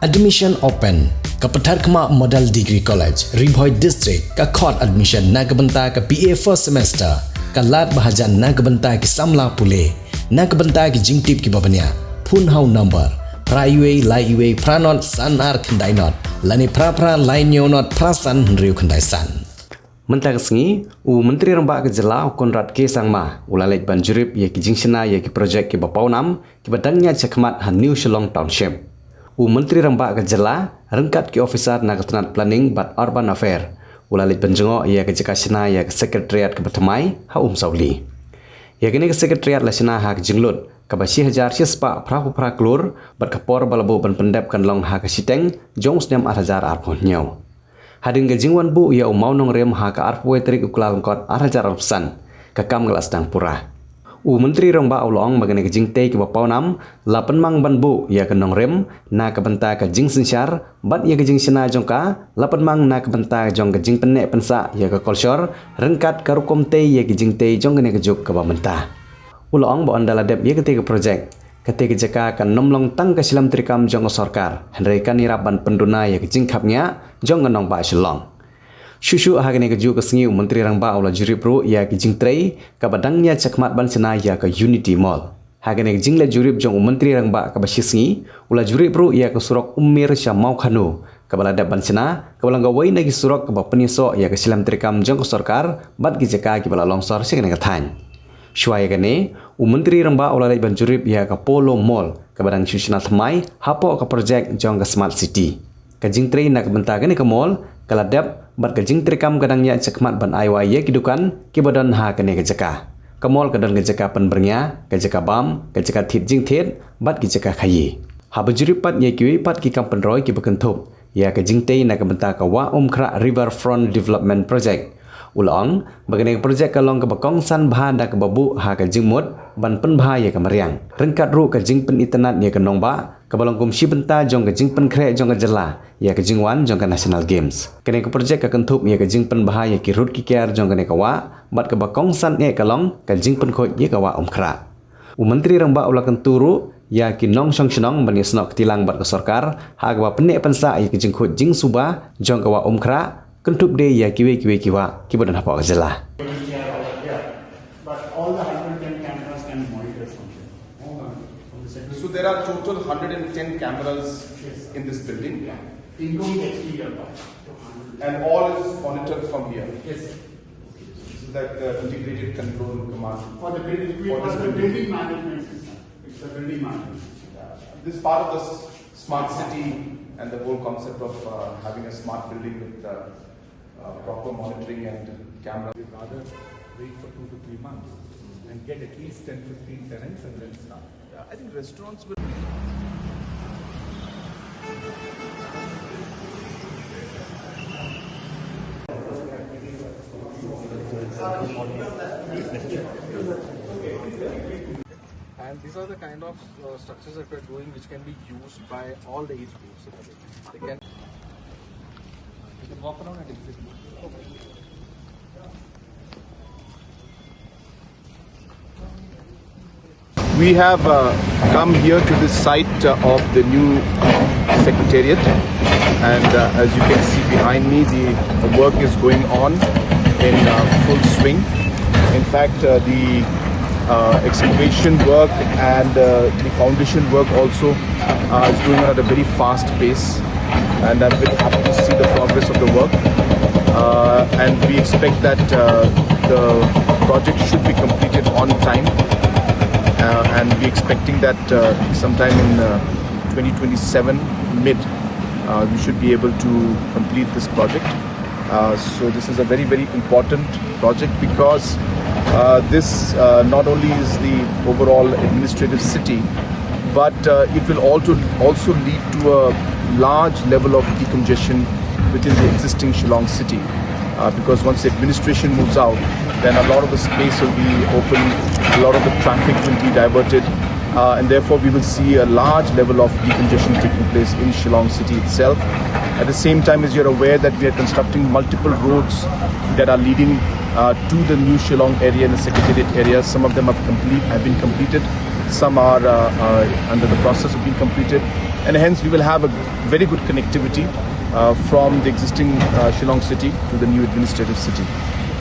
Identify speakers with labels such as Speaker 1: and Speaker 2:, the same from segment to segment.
Speaker 1: Admission open ke Petar Kemak Model Degree College, Riboy District, ke court admission na kebentar ke PA first semester, ke lat bahajan na kebentar ke Samla Pule, na kebentar ke Jingtip ke Babanya, pun hau number, Praiwe, Laiwe, Pranot, Sanar Kendai Not, Lani Pra Lain Yonot, Prasan Henriu Kendai San. Menteri Kesengi, Menteri Rembak ke Jela, Konrad K. Sangma, Ulalek Banjurip, ya ke Jingsena, ya ke projek ke Bapaunam, ke Badangnya Cekmat Han New Shillong Township. Menteri Rembak ke Jela, rengkat ke Officer National Planning but Urban Affair, Ulalek Banjengok, ya ke Jekasena, ya ke Sekretariat ke Batamai, ha Sauli. Ya kini ke Sekretariat Lasena ha ke Jinglut, ke Basi Hajar Sispa Prahu Praklur, berkapor balabu ban pendep kan long ha ke Siteng, jong snem Hajar Arpon Nyau. Hadin ke Jingwan Bu, ya mau nong ha ke Arpwe Trik Ukulal Ngkot Hajar Arpsan, ke Kam Gelas Dang Purah. Menteri Rembak Ulong bagane ke Jingtei ke Bapaunam, lapan mang ban Bu, ya ke nong rem, na ke benta ke Jing Sensyar, bat ya ke Jing Sena jongka, lapan mang na ke benta jong ke Jing Penek Pensa, ya ke Kolsor, rengkat ke Rukom Tei, ya ke Jingtei jong ke Juk ke Bamenta. Ulong ba andaladep ya ke projek, ketika jeka ke nomlong tang ke silam trikam jong ke Sorkar, henreikan iraban penduna ya ke Jingkapnya, jong ke nong ba Shillong. Shushu ahagane ke Juk ke Sengi Menteri Rembak Ula Jurip ya ke Jingtrei, ke Badangnya Cekmat Ban Sena ya ke Unity Mall. Hagane ke Jingle Jurip jong Menteri Rembak ke Basi Sengi, Ula Jurip ya ke Surok Umir Syamau Khanu, ke Baladap Ban Sena, ke Balangawai nagi Surok ke Bapeniso ya ke silam trikam jong ke Sorkar, bat ke jeka ke Bala Longsor sikane ke Than. Syuai gane, Menteri Rembak Ula Ban Jurip ya ke Polo Mall, ke Badang Susuna Thamai, hapo ke projek jong ke Smart City. Ke Jingtrei nak bentar gane ke mall, ke Ladap, bat ke Jingtrei kam kadangnya Cekmat Ban Aiwai ya kidukan, ke Badan ha kene ke jeka. Ke mall ke dan ke jeka penbernya, ke jeka bam, ke jeka tit Jingtet, bat ke jeka kayi. Ha berjurip pat ya kiwi pat ki kam penroy ki bekentup, ya ke Jingtei nak bentar ke Wa Krak Riverfront Development Project. Ulong, bagane projek ke long ke Bakong San Bahan dak ke Babu ha ke Jingmut, ban penbah ya ke Meriang. Rengkat ru ke Jingpen Internet ya ke Nongba, ke Balong Kumsi Benta jong ke Jingpen Krek jong ke Jela, ya ke Jingwan jong ke National Games. Kene ke projek ke Kentup ya ke Jingpen Bah ya ke Rut Kiker jong ke Wa, bat ke Bakong San ya ke Long ke Jingpen Khot ya ke Wa Krak. Menteri Rembak Ula Kenturu ya ke Nong Shong Shnong ban yesnok tilang bat ke Sorkar, ha ke Wa Penek Pensa ya ke Jingkhot Jing Suba jong ke Wa Krak. Kentup dia ya kiwa kibadan apa Jela.
Speaker 2: But all the 110 cameras can monitor something.
Speaker 3: So there are total 110 cameras in this building,
Speaker 2: Including the exterior part.
Speaker 3: and all is monitored from here.
Speaker 2: Yes.
Speaker 3: This is like the integrated control command.
Speaker 2: For the building management system. It's the building management system.
Speaker 3: This is part of the smart city and the whole concept of having a smart building with proper monitoring and camera.
Speaker 4: We'd rather wait for 2 to 3 months and get at least 10-15 tenants and then start.
Speaker 3: I think restaurants will.
Speaker 4: And these are the kind of structures that we're doing which can be used by all the age groups. They can walk around and exit.
Speaker 3: We have come here to the site of the new secretariat, and as you can see behind me, the work is going on in full swing. In fact, the excavation work and the foundation work also is going on at a very fast pace, and I'm very happy to see the progress of the work. And we expect that the project should be completed on time. And we're expecting that sometime in 2027 mid, we should be able to complete this project. So this is a very, very important project because this not only is the overall administrative city, but it will also lead to a large level of decongestion within the existing Shillong city. Because once the administration moves out, then a lot of the space will be open, a lot of the traffic will be diverted, and therefore we will see a large level of decongestion taking place in Shillong city itself. At the same time, as you're aware that we are constructing multiple roads that are leading to the new Shillong area and the Secretariat area. Some of them have been completed, some are under the process of being completed, and hence we will have a very good connectivity from the existing Shillong city to the new administrative city.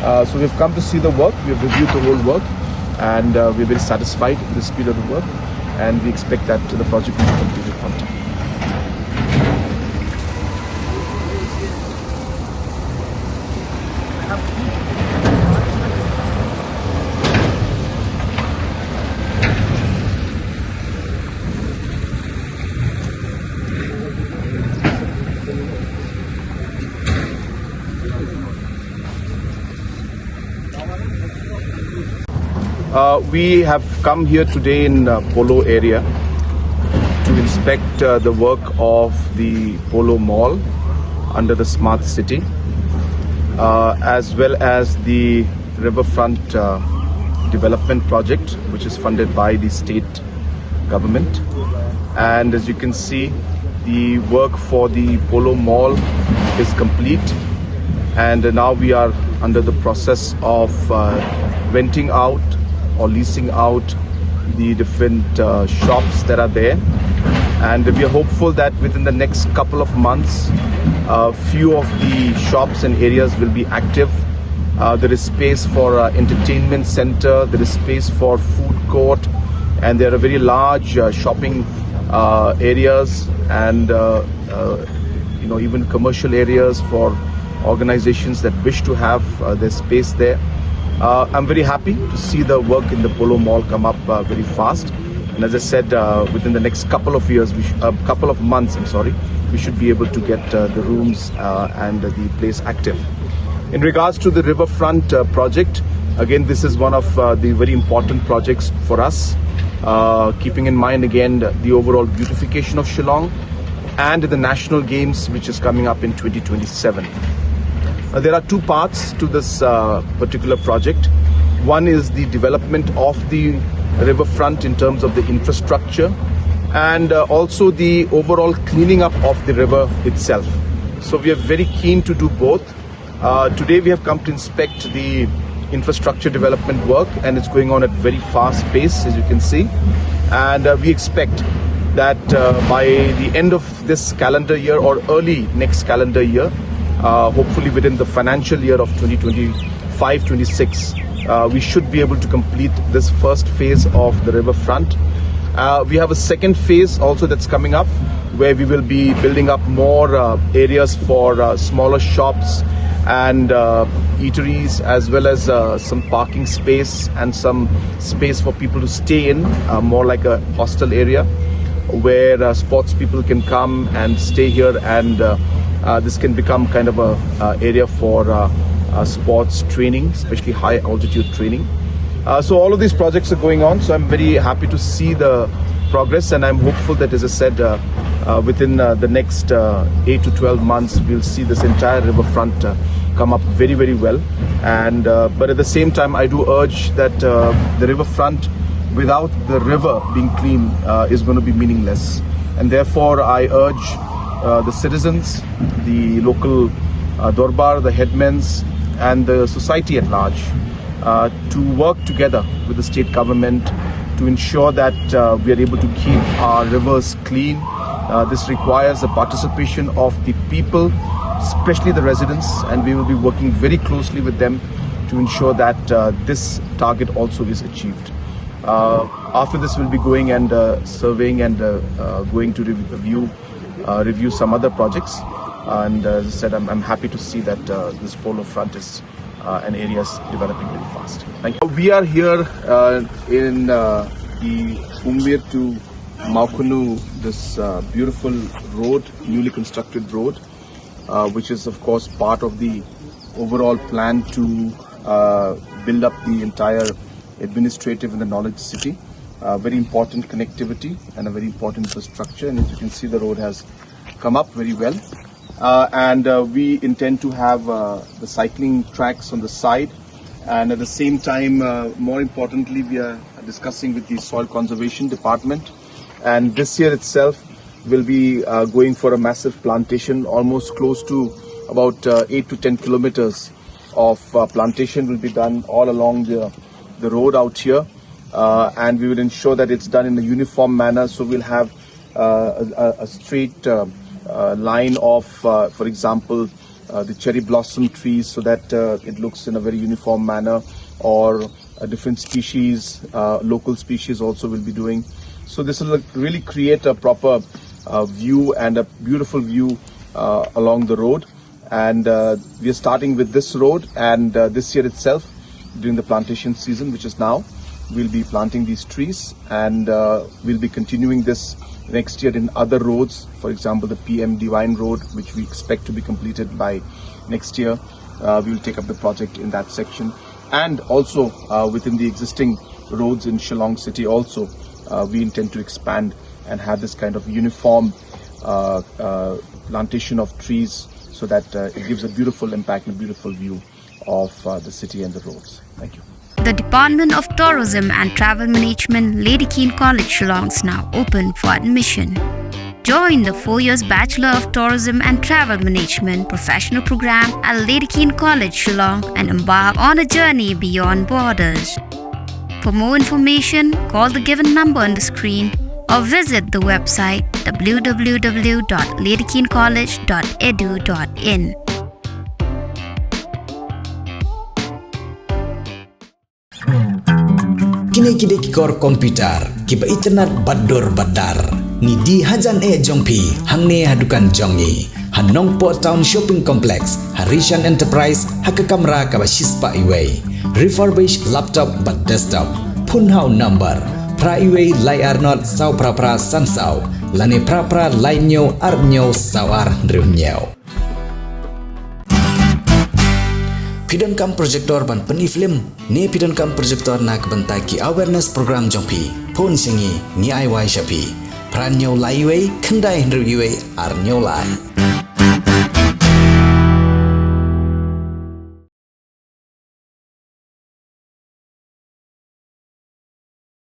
Speaker 3: So we've come to see the work, we've reviewed the whole work, and we're very satisfied with the speed of the work, and we expect that the project will be completed on time. We have come here today in Polo area to inspect the work of the Polo Mall under the Smart City, as well as the riverfront development project, which is funded by the state government. And as you can see, the work for the Polo Mall is complete, and now we are under the process of renting out or leasing out the different shops that are there, and we are hopeful that within the next couple of months few of the shops and areas will be active. There is space for entertainment center, there is space for food court, and there are very large shopping areas, and even commercial areas for organizations that wish to have their space there. I'm very happy to see the work in the Polo Mall come up very fast, and as I said, within the next couple of years, couple of months, we should be able to get the rooms and the place active. In regards to the riverfront project, again, this is one of the very important projects for us, keeping in mind again the overall beautification of Shillong and the National Games, which is coming up in 2027. There are two parts to this particular project. One is the development of the riverfront in terms of the infrastructure, and also the overall cleaning up of the river itself. So we are very keen to do both. Today we have come to inspect the infrastructure development work, and it's going on at very fast pace, as you can see. And we expect that by the end of this calendar year or early next calendar year, hopefully within the financial year of 2025-26, we should be able to complete this first phase of the riverfront. We have a second phase also that's coming up, where we will be building up more areas for smaller shops and eateries, as well as some parking space and some space for people to stay in, more like a hostel area where sports people can come and stay here, and this can become kind of a area for sports training, especially high altitude training. So all of these projects are going on, so I'm very happy to see the progress, and I'm hopeful that, as I said, within the next 8 to 12 months, we'll see this entire riverfront come up very, very well. And but at the same time, I do urge that the riverfront without the river being clean is going to be meaningless, and therefore I urge the citizens, the local Dorbar, the headmans, and the society at large to work together with the state government to ensure that we are able to keep our rivers clean. This requires the participation of the people, especially the residents, and we will be working very closely with them to ensure that this target also is achieved. After this, we'll be going and surveying and going to review some other projects. And as I said, I'm happy to see that this Polo front is an area is developing very fast. Thank you. We are here in the Umbir to Maukunu, this beautiful road, newly constructed road, which is of course part of the overall plan to build up the entire administrative and the knowledge city. Very important connectivity and a very important infrastructure, and as you can see, the road has come up very well. And we intend to have the cycling tracks on the side, and at the same time, more importantly, we are discussing with the Soil Conservation Department, and this year itself will be going for a massive plantation, almost close to about 8 to 10 kilometers of plantation will be done all along the road out here. and we will ensure that it's done in a uniform manner. So we'll have a straight line of, for example, the cherry blossom trees, so that it looks in a very uniform manner, or different species, local species also will be doing. So this will really create a proper view and a beautiful view along the road. And we are starting with this road, and this year itself, during the plantation season, which is now, we'll be planting these trees, and we'll be continuing this next year in other roads. For example, the PM Divine Road, which we expect to be completed by next year. We will take up the project in that section, and also within the existing roads in Shillong City also, we intend to expand and have this kind of uniform plantation of trees, so that it gives a beautiful impact and a beautiful view of the city and the roads. Thank you.
Speaker 5: The Department of Tourism and Travel Management, Lady Keane College, Shillong is now open for admission. Join the 4 years Bachelor of Tourism and Travel Management professional program at Lady Keane College, Shillong, and embark on a journey beyond borders. For more information, call the given number on the screen or visit the website www.ladykeanecollege.edu.in.
Speaker 1: Kini kor komputer, kiba internet bador badar. Ni di hajan jongpi, hangne hadukan jongi. Hanong Po Town Shopping Complex, Harishan Enterprise, haka kamera kaba shispa iway. Refurbished laptop but desktop. Punhau number. Pra iway lai arnot sau pra sansau. Lane pra lai nyo arnyo sawar driunyo. Pidon kam projector ban peni film ne pidon kam projector nak bentai ki awareness program jongpi pon singi ni ai wai shapi pranyo laiwei kendai hendriwei arnyo lai.